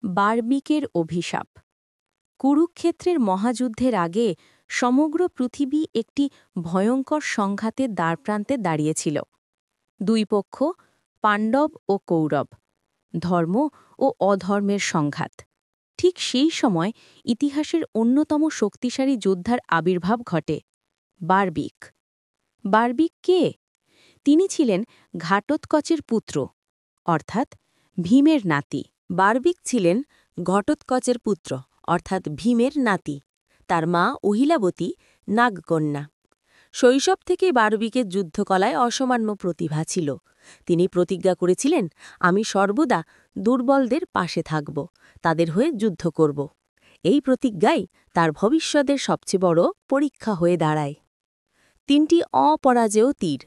বার্বিকের অভিশাপ। কুরুক্ষেত্রের মহাযুদ্ধের আগে সমগ্র পৃথিবী একটি ভয়ঙ্কর সংঘাতের দ্বারপ্রান্তে দাঁড়িয়েছিল। দুই পক্ষ, পাণ্ডব ও কৌরব, ধর্ম ও অধর্মের সংঘাত। ঠিক সেই সময় ইতিহাসের অন্যতম শক্তিশালী যোদ্ধার আবির্ভাব ঘটে, বার্বিক। বার্বিক কে? তিনি ছিলেন ঘাটোৎকচের পুত্র, অর্থাৎ ভীমের নাতি। বার্বিক ছিলেন ঘটোৎকচের পুত্র, অর্থাৎ ভীমের নাতি। তার মা অহিলাবতী নাগকন্যা। শৈশব থেকে বার্বিকের যুদ্ধকলায় অসামান্য প্রতিভা ছিল। তিনি প্রতিজ্ঞা করেছিলেন, আমি সর্বদা দুর্বলদের পাশে থাকব, তাদের হয়ে যুদ্ধ করব। এই প্রতিজ্ঞাই তার ভবিষ্যতের সবচেয়ে বড় পরীক্ষা হয়ে দাঁড়ায়। 3টি অপরাজেয় তীর।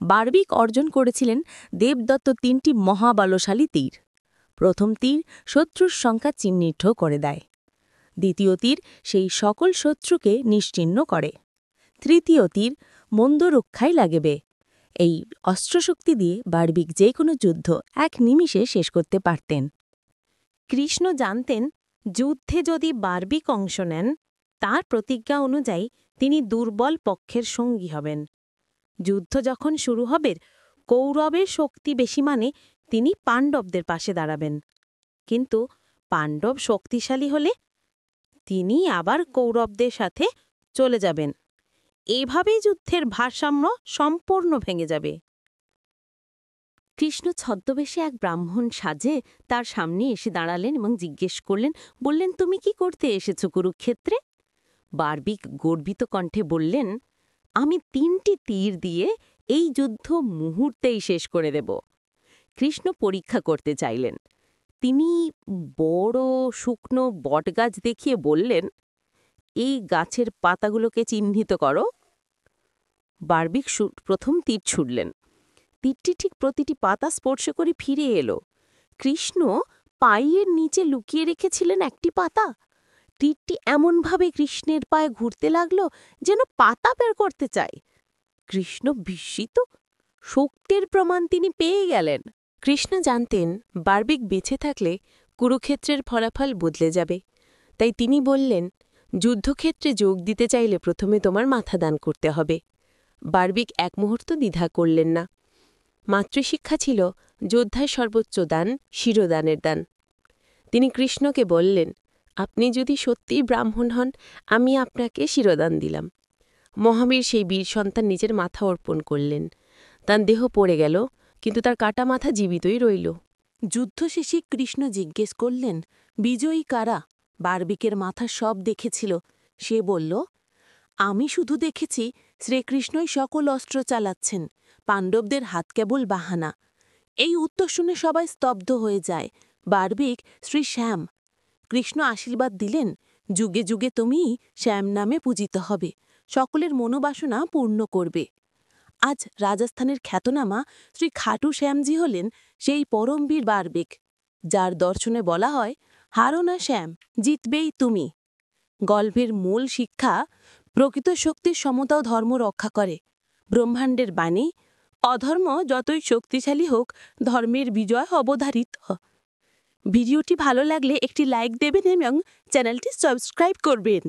বার্বিক অর্জন করেছিলেন দেবদত্ত 3টি মহাবলশালী তীর। প্রথম তীর শত্রুর সংখ্যা চিহ্নিত করে দেয়। দ্বিতীয় তীর সেই সকল শত্রুকে নিশ্চিহ্ন করে। তৃতীয় তীর মন্দ রক্ষায় লাগবে। এই অস্ত্রশক্তি দিয়ে বার্বিক যে কোনো যুদ্ধ এক নিমিষে শেষ করতে পারতেন। কৃষ্ণ জানতেন, যুদ্ধে যদি বার্বিক অংশ নেন, তার প্রতিজ্ঞা অনুযায়ী তিনি দুর্বল পক্ষের সঙ্গী হবেন। যুদ্ধ যখন শুরু হবে, কৌরবের শক্তি বেশি মানে তিনি পাণ্ডবদের পাশে দাঁড়াবেন। কিন্তু পাণ্ডব শক্তিশালী হলে তিনি আবার কৌরবদের সাথে চলে যাবেন। এভাবেই যুদ্ধের ভারসাম্য সম্পূর্ণ ভেঙে যাবে। কৃষ্ণ ছদ্মবেশে এক ব্রাহ্মণ সাজে তার সামনে এসে দাঁড়ালেন এবং জিজ্ঞেস করলেন, বললেন, তুমি কি করতে এসেছ কুরুক্ষেত্রে? বার্বিক গর্বিত কণ্ঠে বললেন, আমি 3টি তীর দিয়ে এই যুদ্ধ মুহূর্তেই শেষ করে দেব। কৃষ্ণ পরীক্ষা করতে চাইলেন। তিনি বড় শুকনো বটগাছ দেখিয়ে বললেন, এই গাছের পাতাগুলোকে চিহ্নিত করো। বার্বিক প্রথম তীর ছুড়লেন। তীরটি ঠিক প্রতিটি পাতা স্পর্শ করে ফিরে এলো। কৃষ্ণ পায়ের নিচে লুকিয়ে রেখেছিলেন একটি পাতা। তীরটি এমনভাবে কৃষ্ণের পায়ে ঘুরতে লাগল যেন পাতা বের করতে চায়। কৃষ্ণ বিস্মিত। শক্তির প্রমাণ তিনি পেয়ে গেলেন। কৃষ্ণ জানতেন, বার্বিক বেঁচে থাকলে কুরুক্ষেত্রের ফলাফল বদলে যাবে। তাই তিনি বললেন, যুদ্ধক্ষেত্রে যোগ দিতে চাইলে প্রথমে তোমার মাথা দান করতে হবে। বার্বিক এক মুহূর্ত দ্বিধা করলেন না। মাতৃশিক্ষা ছিল যোদ্ধার সর্বোচ্চ দান, শিরোদানের দান। তিনি কৃষ্ণকে বললেন, আপনি যদি সত্যিই ব্রাহ্মণ হন, আমি আপনাকে শিরোদান দিলাম। মহাবীর সেই বীর সন্তান নিজের মাথা অর্পণ করলেন। তার দেহ পড়ে গেল, কিন্তু তার কাটা মাথা জীবিতই রইল। যুদ্ধ শেষে কৃষ্ণ জিজ্ঞেস করলেন, বিজয়ী কারা? বার্বিকের মাথা সব দেখেছিল। সে বলল, আমি শুধু দেখেছি শ্রীকৃষ্ণই সকল অস্ত্র চালাচ্ছেন, পাণ্ডবদের হাত কেবল বাহানা। এই উত্তর শুনে সবাই স্তব্ধ হয়ে যায়। বার্বিক শ্রী শ্যাম। কৃষ্ণ আশীর্বাদ দিলেন, যুগে যুগে তুমি শ্যাম নামে পূজিত হবে, সকলের মনোবাসনা পূর্ণ করবে। আজ রাজস্থানের খ্যাতনামা শ্রী খাটু শ্যামজি হলেন সেই পরমবীর বার্বিক, যার দর্শনে বলা হয়, হারো না শ্যাম, জিতবেই তুমি। গল্পের মূল শিক্ষা, প্রকৃত শক্তির সমতাও ধর্ম রক্ষা করে। ব্রহ্মাণ্ডের বাণী, অধর্ম যতই শক্তিশালী হোক, ধর্মের বিজয় অবধারিত। ভিডিওটি ভালো লাগলে একটি লাইক দেবেন এবং চ্যানেলটি সাবস্ক্রাইব করবেন।